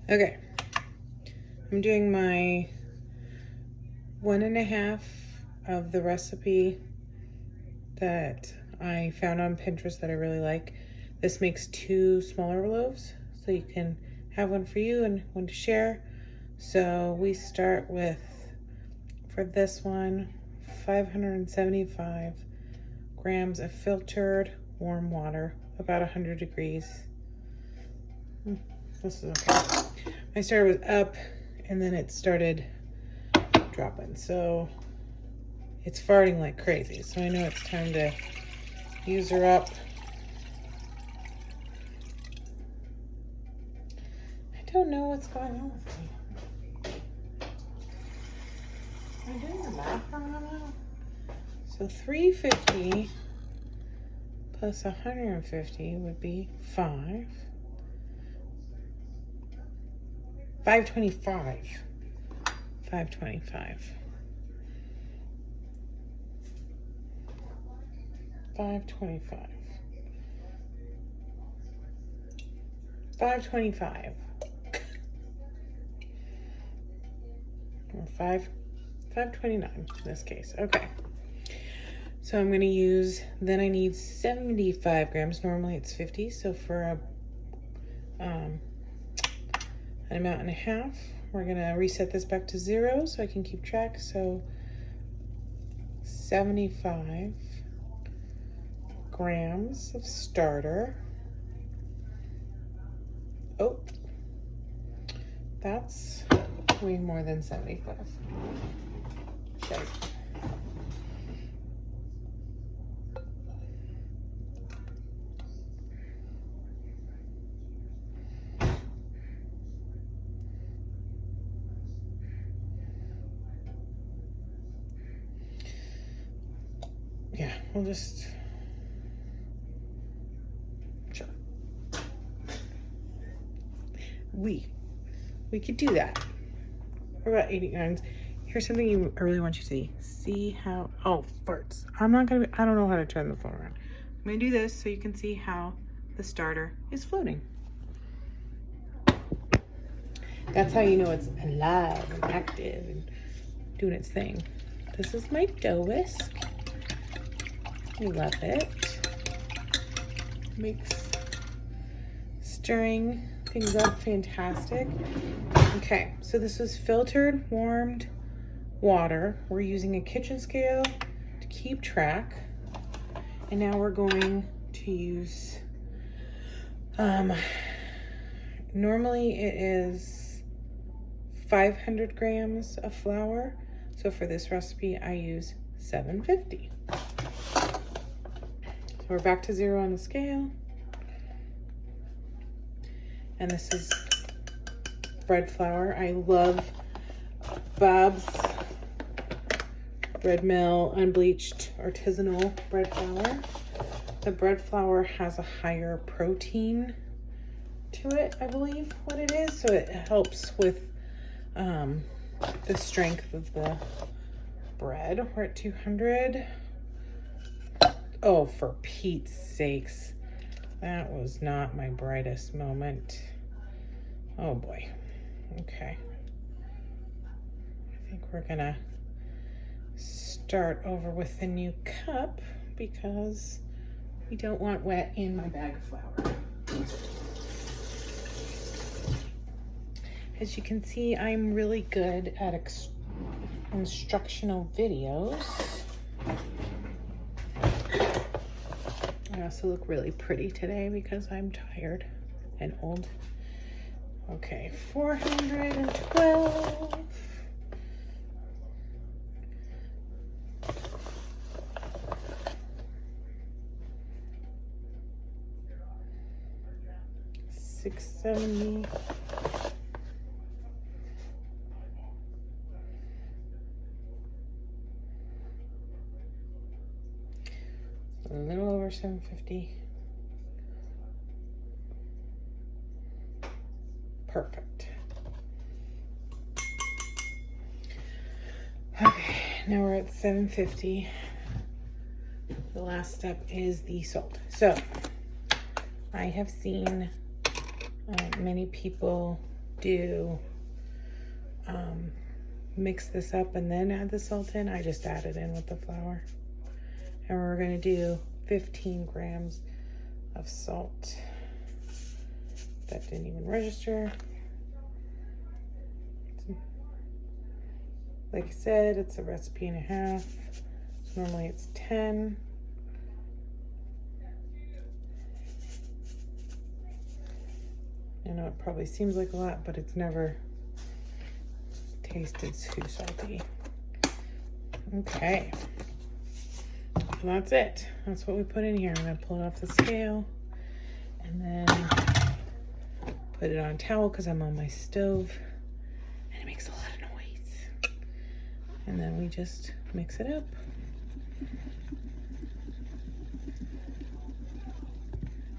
Okay, I'm doing my 1.5 of the recipe that I found on Pinterest that I really like. This makes 2 smaller loaves, so you can have one for you and one to share. So we start with, for this one, 575 grams of filtered warm water, about 100 degrees. This is okay. I started with up and then it started dropping. So it's farting like crazy. So I know it's time to use her up. I don't know what's going on with me. Am I doing the math wrong now? So 350 plus 150 would be 525. 525. 525. 525. Or 529 in this case. Okay. So I'm going to use, then I need 75 grams. Normally it's 50. So for an amount and a half, we're going to reset this back to 0 so I can keep track. So 75 grams of starter. Oh, that's way more than 75. Okay. Yeah, we'll just, sure. We could do that. We're about 80 grams. Here's something I really want you to see. See how, oh, farts. I don't know how to turn the phone around. I'm gonna do this so you can see how the starter is floating. That's how you know it's alive and active and doing its thing. This is my dough whisk. I love it. Makes stirring things up fantastic. Okay, so this was filtered, warmed water. We're using a kitchen scale to keep track. And now we're going to use, normally it is 500 grams of flour. So for this recipe, I use 750. So we're back to 0 on the scale. And this is bread flour. I love Bob's Bread Mill unbleached artisanal bread flour. The bread flour has a higher protein to it, I believe what it is. So it helps with the strength of the bread. We're at 200. Oh, for Pete's sakes. That was not my brightest moment. Oh boy. Okay. I think we're gonna start over with the new cup because we don't want wet in my bag of flour. As you can see, I'm really good at instructional videos. I also look really pretty today because I'm tired and old. Okay, 412. $670. A little over 750. Perfect. Okay, now we're at 750. The last step is the salt. So I have seen many people do mix this up and then add the salt in. I just add it in with the flour. And we're gonna do 15 grams of salt. That didn't even register. Like I said, it's a recipe and a half. So normally it's 10. I know it probably seems like a lot, but it's never tasted too salty. Okay. And that's it. That's what we put in here. I'm gonna pull it off the scale and then put it on a towel because I'm on my stove and it makes a lot of noise. And then we just mix it up.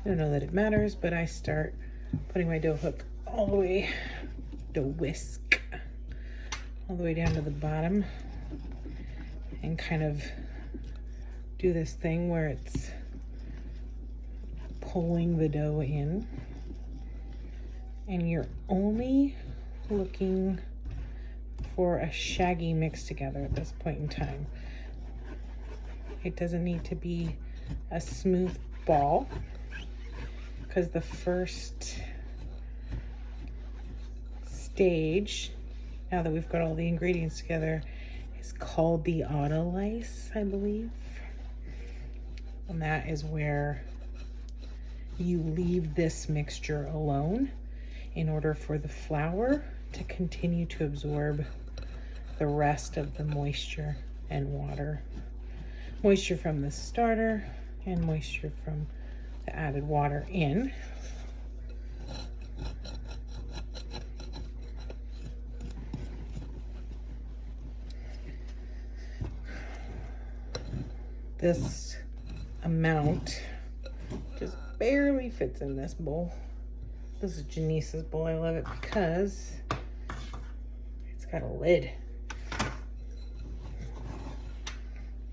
I don't know that it matters, but I start putting my dough hook all the way, dough whisk, all the way down to the bottom and kind of do this thing where it's pulling the dough in, and you're only looking for a shaggy mix together at this point in time. It doesn't need to be a smooth ball because the first stage, now that we've got all the ingredients together, is called the autolyse, I believe. And that is where you leave this mixture alone in order for the flour to continue to absorb the rest of the moisture and water. Moisture from the starter and moisture from the added water in. This amount just barely fits in this bowl. This is Janice's bowl. I love it because it's got a lid.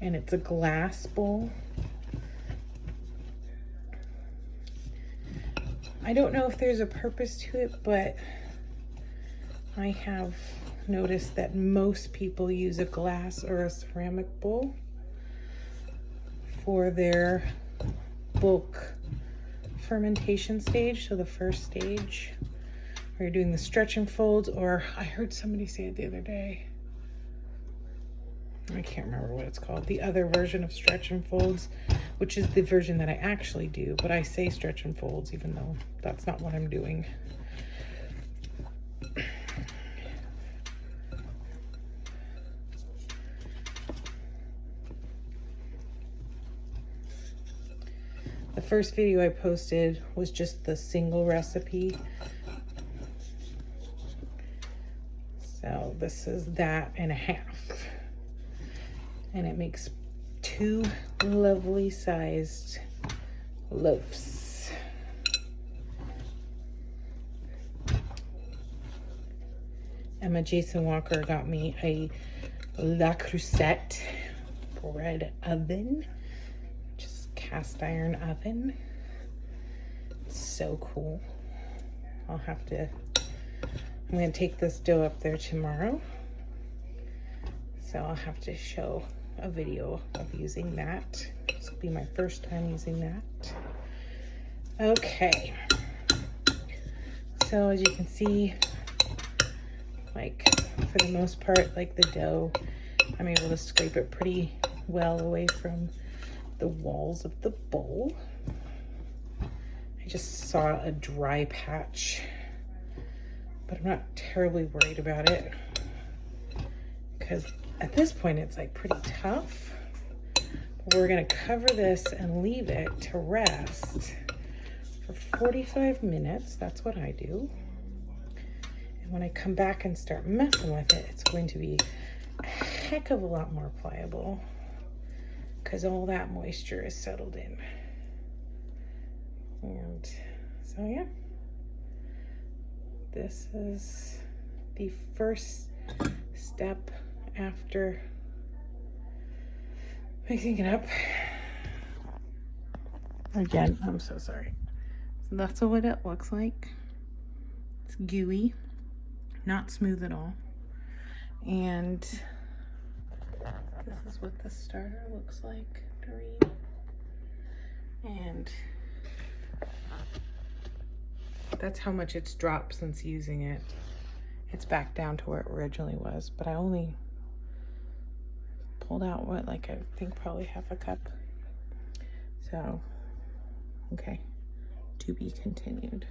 And it's a glass bowl. I don't know if there's a purpose to it, but I have noticed that most people use a glass or a ceramic bowl for their bulk fermentation stage. So the first stage where you're doing the stretch and folds, or I heard somebody say it the other day, I can't remember what it's called, the other version of stretch and folds, which is the version that I actually do, but I say stretch and folds even though that's not what I'm doing. The first video I posted was just the single recipe. So this is that and a half. And it makes 2 lovely sized loaves. Emma Jason Walker got me a La Crusette bread oven. Cast iron oven. It's so cool. I'm gonna take this dough up there tomorrow. So I'll have to show a video of using that. This will be my first time using that. Okay. So as you can see, like for the most part, like the dough, I'm able to scrape it pretty well away from the walls of the bowl. I just saw a dry patch, but I'm not terribly worried about it because at this point it's like pretty tough. But we're gonna cover this and leave it to rest for 45 minutes. That's what I do. And when I come back and start messing with it, it's going to be a heck of a lot more pliable because all that moisture is settled in. And so yeah, this is the first step after mixing it up. Again, I'm so sorry. So that's what it looks like. It's gooey. not smooth at all. And this is what the starter looks like to read. And that's how much it's dropped since using it. It's back down to where it originally was, but I only pulled out what, like, I think probably half a cup. So, okay, to be continued.